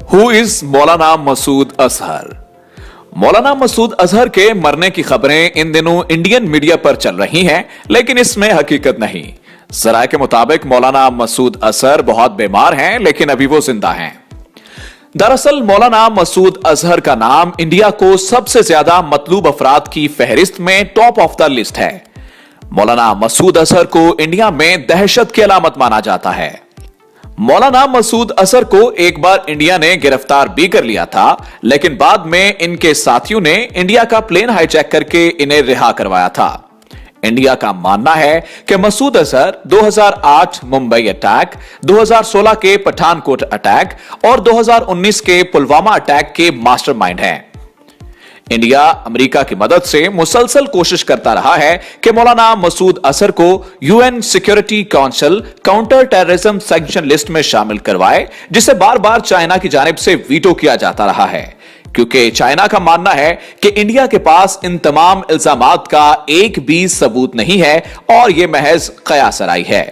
Who is मौलाना मसूद अजहर? मौलाना मसूद अजहर के मरने की खबरें इन दिनों इंडियन मीडिया पर चल रही हैं, लेकिन इसमें हकीकत नहीं। जराये के मुताबिक मौलाना मसूद अजहर बहुत बीमार हैं, लेकिन अभी वो जिंदा हैं। दरअसल मौलाना मसूद अजहर का नाम इंडिया को सबसे ज्यादा मतलूब अफराद की फहरिस्त में टॉप ऑफ द लिस्ट है। मौलाना मसूद अजहर को इंडिया में दहशत की अलामत माना जाता है। मौलाना मसूद अजहर को एक बार इंडिया ने गिरफ्तार भी कर लिया था, लेकिन बाद में इनके साथियों ने इंडिया का प्लेन हाईजैक करके इन्हें रिहा करवाया था। इंडिया का मानना है कि मसूद अजहर 2008 मुंबई अटैक, 2016 के पठानकोट अटैक और 2019 के पुलवामा अटैक के मास्टरमाइंड हैं। इंडिया अमेरिका की मदद से मुसलसल कोशिश करता रहा है कि मौलाना मसूद अजहर को UN security council counter terrorism sanction list में शामिल करवाए, जिसे बार बार चाइना की जानिब से वीटो किया जाता रहा है, क्योंकि चाइना का मानना है कि इंडिया के पास इन तमाम इल्जामात का एक भी सबूत नहीं है और यह महज कयासराई है।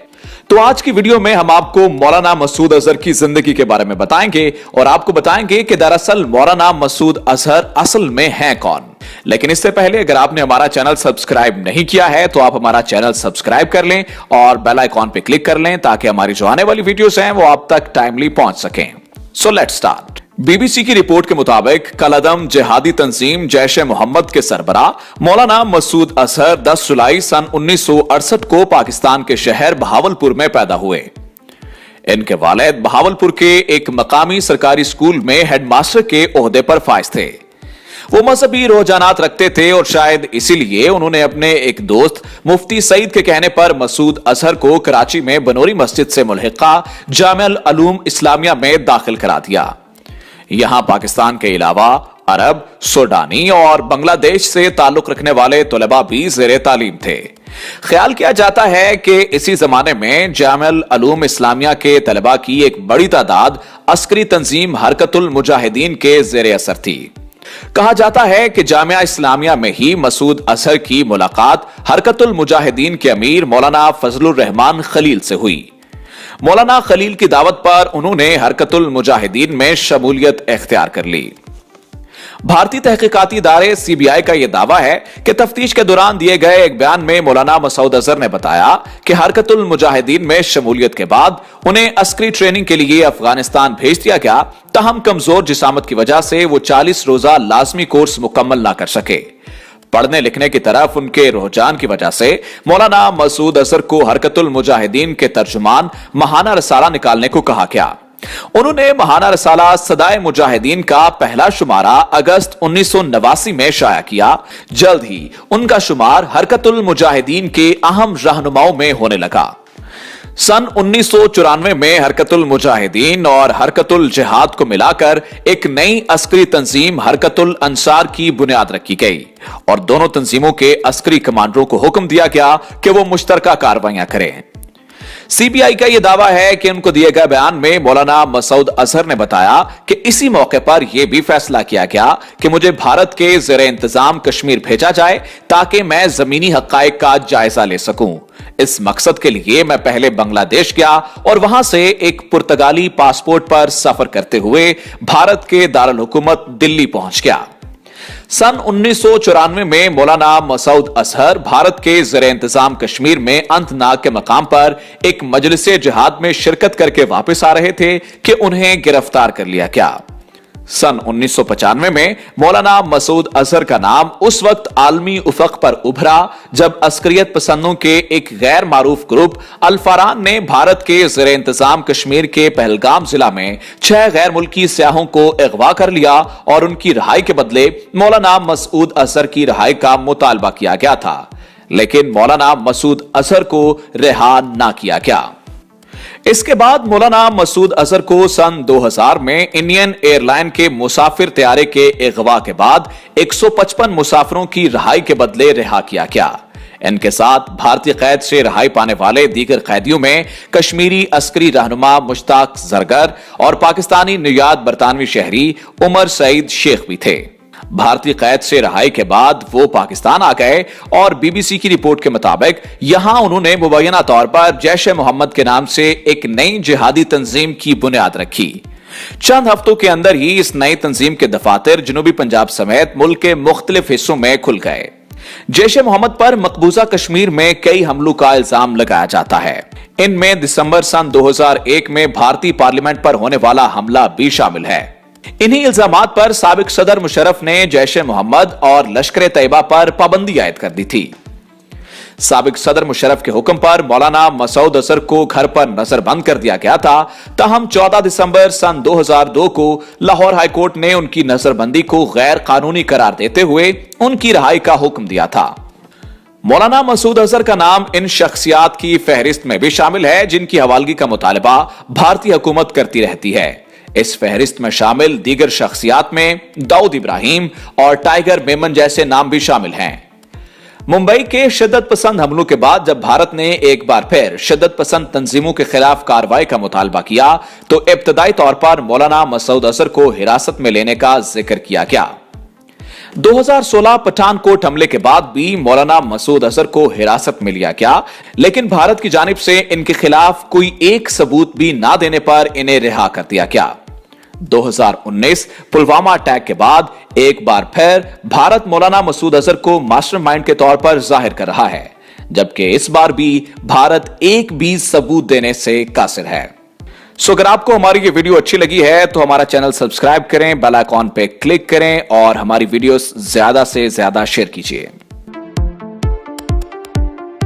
तो आज की वीडियो में हम आपको मौलाना मसूद अजहर की जिंदगी के बारे में बताएंगे और आपको बताएंगे कि दरअसल मौलाना मसूद अजहर असल में हैं कौन। लेकिन इससे पहले अगर आपने हमारा चैनल सब्सक्राइब नहीं किया है तो आप हमारा चैनल सब्सक्राइब कर लें और बेल आइकॉन पे क्लिक कर लें, ताकि हमारी जो आने वाली वीडियोस हैं वो आप तक टाइमली पहुंच सकें। So let's start. बीबीसी की रिपोर्ट के मुताबिक कलअदम जिहादी तंजीम जैश ए मोहम्मद के सरबराह मौलाना मसूद अजहर 10 जुलाई सन 1968 को पाकिस्तान के शहर बहावलपुर में पैदा हुए। इनके वालिद बहावलपुर के एक मकामी सरकारी स्कूल में हेडमास्टर के ओहदे पर फाइज थे। वो मजहबी रुझानात रखते थे और शायद इसीलिए उन्होंने अपने एक दोस्त मुफ्ती सईद के कहने पर मसूद अजहर को कराची में बनोरी मस्जिद से मुल्हिका जामिया उलूम इस्लामिया में दाखिल करा दिया। यहां पाकिस्तान के अलावा अरब, सूडानी और बांग्लादेश से ताल्लुक रखने वाले तलबा भी ज़ेरे तालीम थे। ख्याल किया जाता है कि इसी जमाने में जामिया उलूम इस्लामिया के तलबा की एक बड़ी तादाद अस्करी तंजीम हरकतुल मुजाहिदीन के ज़ेरे असर थी। कहा जाता है कि जामिया इस्लामिया में ही मसूद अजहर की मुलाकात हरकतुल मुजाहिदीन के अमीर मौलाना फजलुर रहमान खलील से हुई। मौलाना खलील की दावत पर उन्होंने हरकतुल मुजाहिदीन में शमूलियत इख्तियार कर ली। भारतीय तहकीकाती इदारे सीबीआई का यह दावा है कि तफ्तीश के दौरान दिए गए एक बयान में मौलाना मसूद अजहर ने बताया कि हरकतुल मुजाहिदीन में शमूलियत के बाद उन्हें अस्करी ट्रेनिंग के लिए अफगानिस्तान भेज दिया गया, तहम कमजोर जिसामत की वजह से वो 40 रोजा लाजमी कोर्स मुकम्मल ना कर सके। पढ़ने लिखने की तरफ उनके रुझान की वजह से मौलाना मसूद अजहर को हरकतुल मुजाहिदीन के तर्जुमान महाना रसाला निकालने को कहा गया। उन्होंने महाना रसाला सदाए मुजाहिदीन का पहला शुमारा अगस्त 1989 में शाया किया। जल्द ही उनका शुमार हरकतुल मुजाहिदीन के अहम रहनुमाओं में होने लगा। सन 1994 में हरकतुल मुजाहिदीन और हरकतुल जिहाद को मिलाकर एक नई अस्करी तंजीम हरकतुल अंसार की बुनियाद रखी गई और दोनों तंजीमों के अस्करी कमांडरों को हुक्म दिया गया कि वो मुश्तरका कार्रवाइयां करें। सीबीआई का यह दावा है कि उनको दिए गए बयान में मौलाना मसूद अजहर ने बताया कि इसी मौके पर यह भी फैसला किया गया कि मुझे भारत के ज़ेरे इंतजाम कश्मीर भेजा जाए ताकि मैं जमीनी हक़ाइक़ का जायजा ले सकूं। इस मकसद के लिए मैं पहले बांग्लादेश गया और वहां से एक पुर्तगाली पासपोर्ट पर सफर करते हुए भारत के दारुल हुकूमत दिल्ली पहुंच गया। सन 1994 में मौलाना मसूद अजहर भारत के ज़ेरे इंतजाम कश्मीर में अनंतनाग के मकाम पर एक मजलिसे जिहाद में शिरकत करके वापस आ रहे थे कि उन्हें गिरफ्तार कर लिया गया। सन 1995 में मौलाना मसूद अजहर का नाम उस वक्त आलमी उफक पर उभरा जब अस्करियत पसंदों के एक गैर मारूफ ग्रुप अल-फरान ने भारत के ज़ेरे इंतजाम कश्मीर के पहलगाम जिला में 6 गैर मुल्की सियाहों को अगवा कर लिया और उनकी रिहाई के बदले मौलाना मसूद अजहर की रिहाई का मुतालबा किया गया था, लेकिन मौलाना मसूद अजहर को रिहा ना किया गया। इसके बाद मौलाना मसूद अजहर को सन 2000 में इंडियन एयरलाइन के मुसाफिर तैयारे के अगवा के बाद 155 मुसाफिरों की रिहाई के बदले रिहा किया गया। इनके साथ भारतीय कैद से रिहाई पाने वाले दीगर कैदियों में कश्मीरी अस्करी रहनुमा मुश्ताक जरगर और पाकिस्तानी नियाद बरतानवी शहरी उमर सईद शेख भी थे। भारतीय कैद से रिहाई के बाद वो पाकिस्तान आ गए और बीबीसी की रिपोर्ट के मुताबिक यहां उन्होंने मुबैना तौर पर जैश ए मोहम्मद के नाम से एक नई जिहादी तंजीम की बुनियाद रखी। चंद हफ्तों के अंदर ही इस नई तंजीम के दफातर जनूबी पंजाब समेत मुल्क के मुख्तलिफ हिस्सों में खुल गए। जैश ए मोहम्मद पर मकबूजा कश्मीर में कई हमलों का इल्जाम लगाया जाता है। इनमें दिसंबर सन 2001 में भारतीय पार्लियामेंट पर होने वाला हमला भी शामिल है। इन्हीं इल्जामात पर साबिक सदर मुशर्रफ ने जैश ए मोहम्मद और लश्कर तैयबा पर पाबंदी आयद कर दी थी। साबिक सदर मुशर्रफ के हुक्म पर मौलाना मसूद अजहर को घर पर नजरबंद कर दिया गया था। ताहम 14 दिसंबर सन 2002 को लाहौर हाईकोर्ट ने उनकी नजरबंदी को गैर कानूनी करार देते हुए उनकी रिहाई का हुक्म दिया था। मौलाना मसूद अजहर का नाम इन शख्सियात की फहरिस्त में भी शामिल है जिनकी हवालगी का मुतालबा भारतीय हुकूमत करती रहती है। इस फहरिस्त में शामिल दीगर शख्सियात में दाऊद इब्राहिम और टाइगर मेमन जैसे नाम भी शामिल हैं। मुंबई के शिद्दत पसंद हमलों के बाद जब भारत ने एक बार फिर शिद्दत पसंद तंजीमों के खिलाफ कार्रवाई का मुतालबा किया तो इब्तदाई तौर पर मौलाना मसूद अजहर को हिरासत में लेने का जिक्र किया गया। 2016 पठानकोट हमले के बाद भी मौलाना मसूद अजहर को हिरासत में लिया गया, लेकिन भारत की जानिब से इनके खिलाफ कोई एक सबूत भी ना देने पर इन्हें रिहा कर दिया गया। 2019 पुलवामा अटैक के बाद एक बार फिर भारत मौलाना मसूद अजहर को मास्टरमाइंड के तौर पर जाहिर कर रहा है, जबकि इस बार भी भारत एक भी सबूत देने से कासिर है। सो अगर आपको हमारी ये वीडियो अच्छी लगी है तो हमारा चैनल सब्सक्राइब करें, बेल आइकॉन पे क्लिक करें और हमारी वीडियोस ज्यादा से ज्यादा शेयर कीजिए।